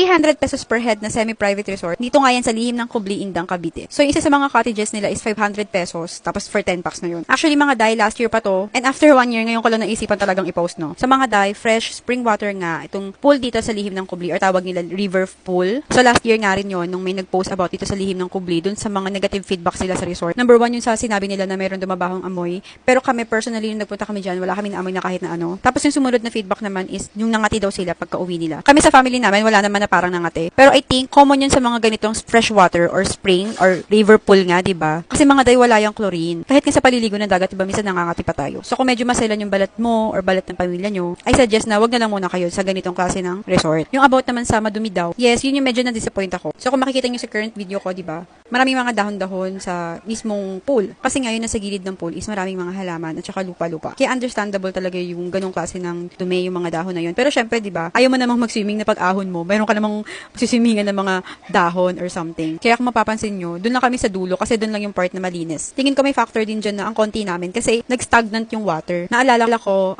300 pesos per head na semi-private resort. Dito nga yan sa lihim ng Kubli, Indang, Cavite. So, yung isa sa mga cottages nila is 500 pesos, tapos for 10 packs na yun. Actually, mga day, last year pa to, and after 1 year, ngayon ko lang naisipan talagang i-post, no? Sa mga day, fresh spring water nga, itong pool dito sa lihim ng Kubli, or tawag nila river pool. So, last year nga rin yun, nung may nag-post about dito sa lihim ng Kubli, dun sa mga negative feedback sila sa resort. Number 1 yung sa sinabi nila na meron dumabahong amoy, pero kami personally, nung nagpunta kami dyan, wala kami na amoy na kahit na ano. Tapos yung sumunod na feedback naman is, yung nangati daw sila pagka uwi nila. Kami sa family namin, wala naman na parang nangati. Pero I think, common yun sa mga ganitong fresh water or spring or river pool nga, diba? Kasi mga day wala yung chlorine. Kahit nga sa paliligo ng dagat, diba, minsan nangangati pa tayo. So, kung medyo maselan yung balat mo or balat ng pamilya nyo, I suggest na wag na lang muna kayo sa ganitong klase ng resort. Yung about naman sa madumi daw, yes, yun yung medyo na-disappoint ako. So, kung makikita nyo sa current video ko, diba, maraming mga dahon-dahon sa mismong pool. Kasi ngayon nasa gilid ng pool is maraming mga halaman at saka lupa-lupa. Kaya understandable talaga yung ganong klase ng dumi, yung mga dahon na yun. Pero syempre, diba, ayaw mo namang mag-swimming na pag-ahon mo. Mayroon ka namang swimingan ng mga dahon or something. Kaya kung mapapansin nyo, doon lang kami sa dulo kasi doon lang yung part na malinis. Tingin ko may factor din dyan na ang konti namin kasi nag-stagnant yung water. Naalala ko,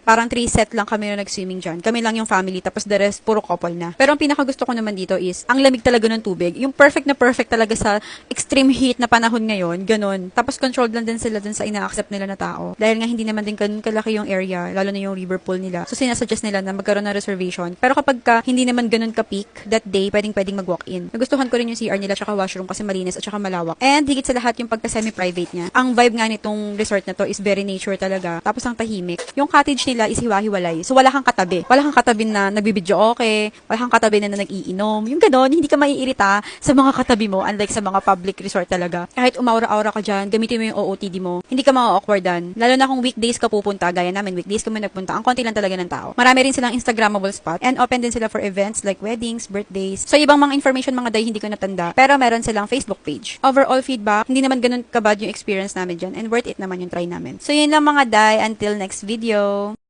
parang 3 set lang kami na nag-swimming dyan. Kami lang yung family tapos the rest puro couple na. Pero ang pinakagusto ko naman dito is ang lamig talaga ng tubig. Yung perfect na perfect talaga sa extreme heat na panahon ngayon, ganun. Tapos controlled lang din sila dun sa ina-accept nila na tao. Dahil nga hindi naman din ganun kalaki yung area, lalo na yung river pool nila. So sinasuggest nila na magkaroon ng reservation. Pero kapag hindi naman ganun ka-peak that day, pwedeng mag-walk-in. Nagustuhan ko rin yung CR nila tsaka washroom kasi malinis at tsaka malawak. And higit sa lahat yung pagka-semi-private niya. Ang vibe nga nitong resort na to is very nature talaga. Tapos ang tahimik. Yung cottage nila is hiwa-hiwalay. So wala kang katabi. Wala kang katabi na nagbibidyo okay. Wala kang katabi na nag-iinom. Yung ganon, hindi ka maiirita sa mga katabi mo unlike sa mga public resort talaga. Kahit umaura-aura ka dyan, gamitin mo yung OOTD mo. Hindi ka ma-awkwardan. Lalo na kung weekdays ka pupunta, gaya namin, weekdays kami nagpunta. Ang konti lang talaga ng tao. Marami rin silang Instagrammable spot and open din sila for events like weddings, birthdays. So ibang mga information mga day hindi ko natanda. Pero meron silang Facebook page. Overall feedback, hindi naman ganun kabad yung experience namin dyan and worth it naman yung try namin. So yun lang mga day, until next video.